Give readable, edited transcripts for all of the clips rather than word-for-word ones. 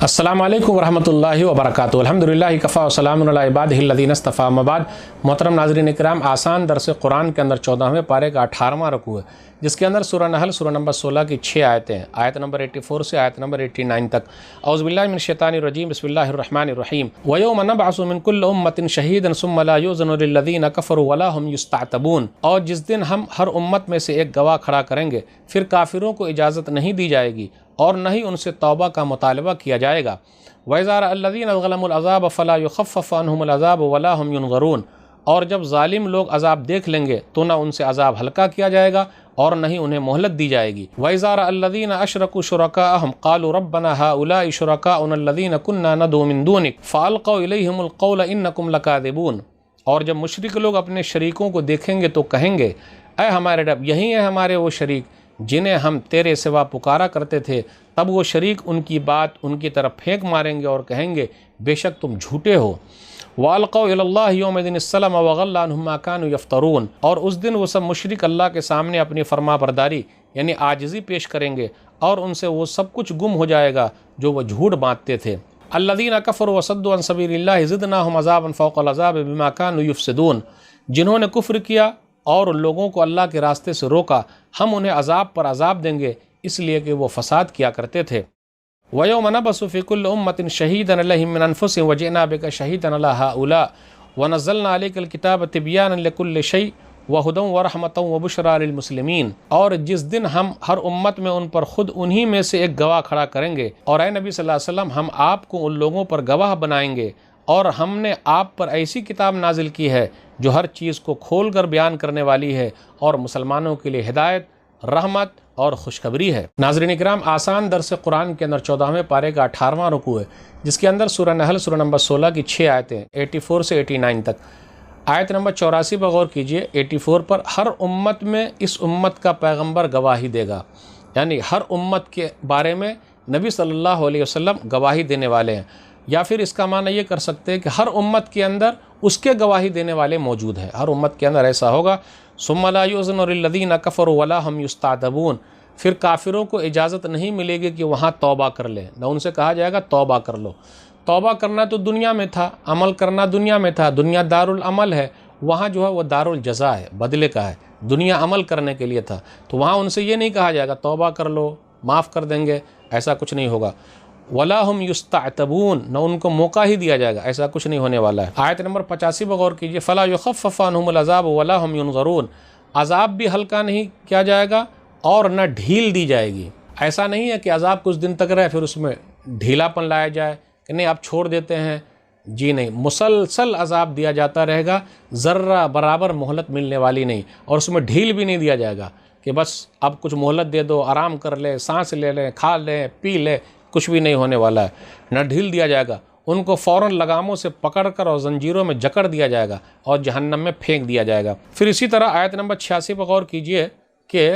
السلام علیکم ورحمۃ اللہ وبرکاتہ۔ الحمدللہ کفا وسلام علی عبادہ الذین اصطفیٰ، اما بعد۔ محترم ناظرین اکرام، آسان درس قرآن کے اندر 14ویں پارے کا 18واں رکوع ہے، جس کے اندر سورہ نحل سورہ نمبر 16 کی 6 آیتیں ہیں، آیت نمبر 84 سے آیت نمبر 89 تک۔ اعوذ باللہ من الشیطان الرجیم، بسم اللہ الرحمن الرحیم۔ وَيَوْمَ نَبْعَثُ مِنْ كُلِّ أُمَّةٍ شَهِيدًا ثُمَّ لَا يُؤْذَنُ لِلَّذِينَ كَفَرُوا وَلَا هُمْ يُسْتَعْتَبُونَ۔ اور جس دن ہم ہر امت میں سے ایک گواہ کھڑا کریں گے، پھر کافروں کو اجازت نہیں دی جائے گی اور نہ ہی ان سے توبہ کا مطالبہ کیا جائے گا۔ وَإِذَا رَأَى الَّذِينَ ظَلَمُوا الْعَذَابَ فَلَا يُخَفَّفُ عَنْهُمُ الْعَذَابُ وَلَا هُمْ يُنظَرُونَ۔ اور جب ظالم لوگ عذاب دیکھ لیں گے تو نہ ان سے عذاب ہلکا کیا جائے گا اور نہ ہی انہیں مہلت دی جائے گی۔ وَإِذَا رَأَى الَّذِينَ أَشْرَكُوا شُرَكَاءَهُمْ قَالُوا رَبَّنَا هَؤُلَاءِ شُرَكَاؤُنَا الَّذِينَ كُنَّا نَدْعُو مِن دُونِكَ فَأَلْقَوْا إِلَيْهِمُ الْقَوْلَ إِنَّكُمْ لَكَاذِبُونَ۔ اور جب مشرک لوگ اپنے شریکوں کو دیکھیں گے تو کہیں گے، اے ہمارے رب، یہی ہیں ہمارے وہ شریک جنہیں ہم تیرے سوا پکارا کرتے تھے۔ تب وہ شریک ان کی بات ان کی طرف پھینک ماریں گے اور کہیں گے، بے شک تم جھوٹے ہو۔ وَأَلْقَوْا إِلَى اللَّهِ يَوْمَئِذٍ السَّلَمَ وَغَلَّ عَنْهُمْ مَا كَانُوا يَفْتَرُونَ۔ اور اس دن وہ سب مشرک اللہ کے سامنے اپنی فرما برداری یعنی عاجزی پیش کریں گے اور ان سے وہ سب کچھ گم ہو جائے گا جو وہ جھوٹ باندھتے تھے۔ الَّذِينَ كَفَرُوا وَصَدُّوا عَنْ سَبِيلِ اللَّهِ زِدْنَاهُمْ عَذَابًا فَوْقَ الْعَذَابِ بِمَا كَانُوا يُفْسِدُونَ۔ جنہوں نے کفر کیا اور لوگوں کو اللہ کے راستے سے روکا، ہم انہیں عذاب پر عذاب دیں گے اس لیے کہ وہ فساد کیا کرتے تھے۔ وَيَوْمَ نَبْعَثُ فِي كُلِّ أُمَّةٍ شَهِيدًا عَلَيْهِم مِّنْ أَنفُسِهِمْ وَجِئْنَا بِكَ شَهِيدًا عَلَىٰ هَٰؤُلَاءِ وَنَزَّلْنَا عَلَيْكَ الْكِتَابَ تِبْيَانًا لِكُلِّ شَيْءٍ وَهُدًى وَرَحْمَةً وَبُشْرَىٰ لِلْمُسْلِمِينَ۔ اور جس دن ہم ہر امت میں ان پر خود انہی میں سے ایک گواہ کھڑا کریں گے، اور اے نبی صلی اللہ علیہ وسلم، ہم آپ کو ان لوگوں پر گواہ بنائیں گے، اور ہم نے آپ پر ایسی کتاب نازل کی ہے جو ہر چیز کو کھول کر بیان کرنے والی ہے اور مسلمانوں کے لیے ہدایت، رحمت اور خوشخبری ہے۔ ناظرین اکرام، آسان درس قرآن کے اندر 14ویں پارے کا 18واں رکوع ہے، جس کے اندر سورہ نحل سورہ نمبر 16 کی 6 آیتیں 84 سے 89 تک۔ آیت نمبر 84 پر غور کیجئے۔ 84 پر، ہر امت میں اس امت کا پیغمبر گواہی دے گا، یعنی ہر امت کے بارے میں نبی صلی اللہ علیہ وسلم گواہی دینے والے ہیں، یا پھر اس کا معنی یہ کر سکتے ہیں کہ ہر امت کے اندر اس کے گواہی دینے والے موجود ہیں، ہر امت کے اندر ایسا ہوگا۔ ثم لا يؤذن للذین کفروا ولا هم یستعتبون۔ پھر کافروں کو اجازت نہیں ملے گی کہ وہاں توبہ کر لیں، نہ ان سے کہا جائے گا توبہ کر لو۔ توبہ کرنا تو دنیا میں تھا، عمل کرنا دنیا میں تھا، دنیا دار العمل ہے، وہاں جو ہے وہ دار الجزا ہے، بدلے کا ہے، دنیا عمل کرنے کے لیے تھا، تو وہاں ان سے یہ نہیں کہا جائے گا توبہ کر لو، معاف کر دیں گے، ایسا کچھ نہیں ہوگا۔ وَلَا هُمْ يُسْتَعْتَبُونَ، نہ ان کو موقع ہی دیا جائے گا، ایسا کچھ نہیں ہونے والا ہے۔ آیت نمبر 85 پر غور کیجئے۔ فَلَا يُخَفَّفُ عَنْهُمُ الْعَذَابُ وَلَا هُمْ يُنظَرُونَ۔ عذاب بھی ہلکا نہیں کیا جائے گا اور نہ ڈھیل دی جائے گی۔ ایسا نہیں ہے کہ عذاب کچھ دن تک رہے پھر اس میں ڈھیلا پن لایا جائے کہ نہیں اب چھوڑ دیتے ہیں، جی نہیں، مسلسل عذاب دیا جاتا رہے گا، ذرہ برابر مہلت ملنے والی نہیں، اور اس میں ڈھیل بھی نہیں دیا جائے گا کہ بس اب کچھ مہلت دے دو، آرام کر لیں، سانس لے لیں، کھا لیں، پی لیں، کچھ بھی نہیں ہونے والا ہے، نہ ڈھیل دیا جائے گا۔ ان کو فوراً لگاموں سے پکڑ کر اور زنجیروں میں جکڑ دیا جائے گا اور جہنم میں پھینک دیا جائے گا۔ پھر اسی طرح آیت نمبر 86 پر غور کیجئے کہ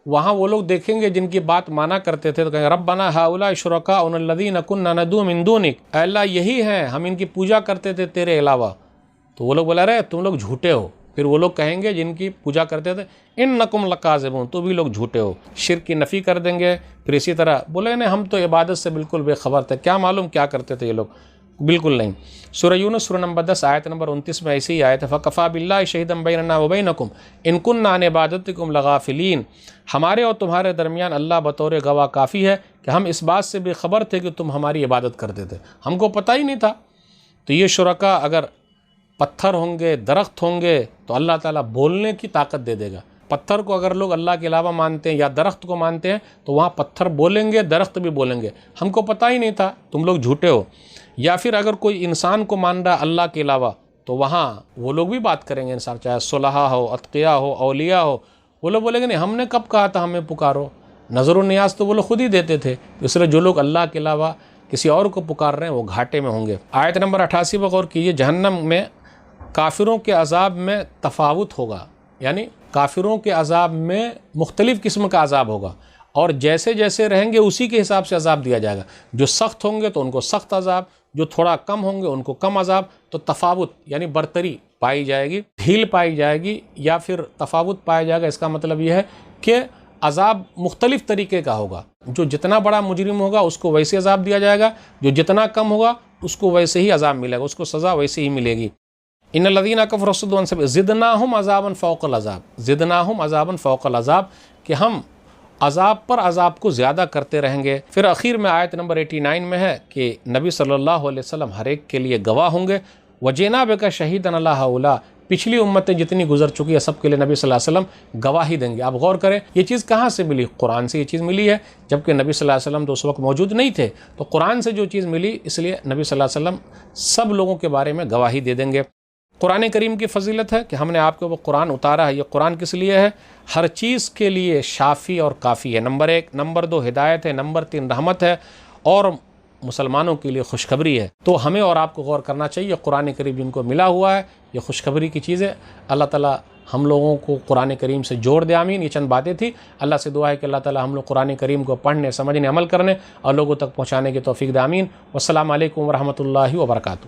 وہاں وہ لوگ دیکھیں گے جن کی بات مانا کرتے تھے تو کہیں گے ربنا ہؤلاء شرکاؤنا الذین کنا ندعو من دونک، اے اللہ یہی ہیں ہم ان کی پوجا کرتے تھے تیرے علاوہ۔ تو وہ لوگ بولا رہے تم لوگ جھوٹے ہو۔ پھر وہ لوگ کہیں گے جن کی پوجا کرتے تھے انکم لکاذبون، تو بھی لوگ جھوٹے ہو، شرک کی نفی کر دیں گے۔ پھر اسی طرح بولے نہیں ہم تو عبادت سے بالکل بے خبر تھے، کیا معلوم کیا کرتے تھے یہ لوگ، بالکل نہیں۔ سورہ یونس سورہ نمبر 10 آیت نمبر 29 میں ایسی ہی آیت ہے، فَكَفَىٰ بِاللَّهِ شَهِيدًا بَيْنَنَا وَبَيْنَكُمْ إِن كُنَّا عَنْ عِبَادَتِكُمْ لَغَافِلِينَ۔ ہمارے اور تمہارے درمیان اللہ بطور گواہ کافی ہے کہ ہم اس بات سے بے خبر تھے کہ تم ہماری عبادت کرتے تھے، ہم کو پتہ ہی نہیں تھا۔ تو یہ شرکا اگر پتھر ہوں گے، درخت ہوں گے، تو اللہ تعالیٰ بولنے کی طاقت دے دے گا۔ پتھر کو اگر لوگ اللہ کے علاوہ مانتے ہیں یا درخت کو مانتے ہیں تو وہاں پتھر بولیں گے، درخت بھی بولیں گے، ہم کو پتہ ہی نہیں تھا، تم لوگ جھوٹے ہو۔ یا پھر اگر کوئی انسان کو مان رہا ہے اللہ کے علاوہ تو وہاں وہ لوگ بھی بات کریں گے، انسان چاہے صلحاء ہو، اتقیاء ہو، اولیاء ہو، وہ لوگ بولیں گے نہیں ہم نے کب کہا تھا ہمیں پکارو، نظر و نیاز تو وہ لوگ خود ہی دیتے تھے۔ اس لیے جو لوگ اللہ کے علاوہ کسی اور کو پکار رہے ہیں وہ گھاٹے میں ہوں گے۔ آیت نمبر 88 پر غور کیجئے۔ جہنم میں کافروں کے عذاب میں تفاوت ہوگا، یعنی کافروں کے عذاب میں مختلف قسم کا عذاب ہوگا، اور جیسے جیسے رہیں گے اسی کے حساب سے عذاب دیا جائے گا۔ جو سخت ہوں گے تو ان کو سخت عذاب، جو تھوڑا کم ہوں گے ان کو کم عذاب۔ تو تفاوت یعنی برتری پائی جائے گی، ڈھیل پائی جائے گی، یا پھر تفاوت پایا جائے گا۔ اس کا مطلب یہ ہے کہ عذاب مختلف طریقے کا ہوگا. جو جتنا بڑا مجرم ہوگا اس کو ویسے عذاب دیا جائے گا، جو جتنا کم ہوگا اس کو ویسے ہی عذاب ملے گا، اس کو سزا ویسے ہی ملے گی. ان الذین کفروا وصدوا عن سبیل زدناہم عذابا فوق العذاب، زدناہم عذابا فوق العذاب، کہ ہم عذاب پر عذاب کو زیادہ کرتے رہیں گے. پھر اخیر میں آیت نمبر 89 میں ہے کہ نبی صلی اللہ علیہ وسلم ہر ایک کے لیے گواہ ہوں گے. وجینا بک شہیدا علی ہؤلاء، پچھلی امتیں جتنی گزر چکی ہے سب کے لیے نبی صلی اللہ علیہ وسلم گواہی دیں گے. آپ غور کریں یہ چیز کہاں سے ملی؟ قرآن سے یہ چیز ملی ہے، جبکہ نبی صلی اللہ علیہ وسلم تو اس وقت موجود نہیں تھے. تو قرآن سے جو چیز ملی اس لیے نبی صلی اللہ علیہ وسلم سب لوگوں کے بارے میں گواہی دے دیں گے. قرآن کریم کی فضیلت ہے کہ ہم نے آپ کے اوپر قرآن اتارا ہے. یہ قرآن کس لیے ہے؟ ہر چیز کے لیے شافی اور کافی ہے. نمبر 1، نمبر 2 ہدایت ہے، نمبر 3 رحمت ہے، اور مسلمانوں کے لیے خوشخبری ہے. تو ہمیں اور آپ کو غور کرنا چاہیے. قرآن کریم جن کو ملا ہوا ہے یہ خوشخبری کی چیز ہے. اللہ تعالیٰ ہم لوگوں کو قرآن کریم سے جوڑ دے. آمین. یہ چند باتیں تھی. اللہ سے دعا ہے کہ اللہ تعالیٰ ہم لوگ قرآن کریم کو پڑھنے، سمجھنے، عمل کرنے اور لوگوں تک پہنچانے کی توفیق دے. آمین. والسلام علیکم ورحمۃ اللہ وبرکاتہ.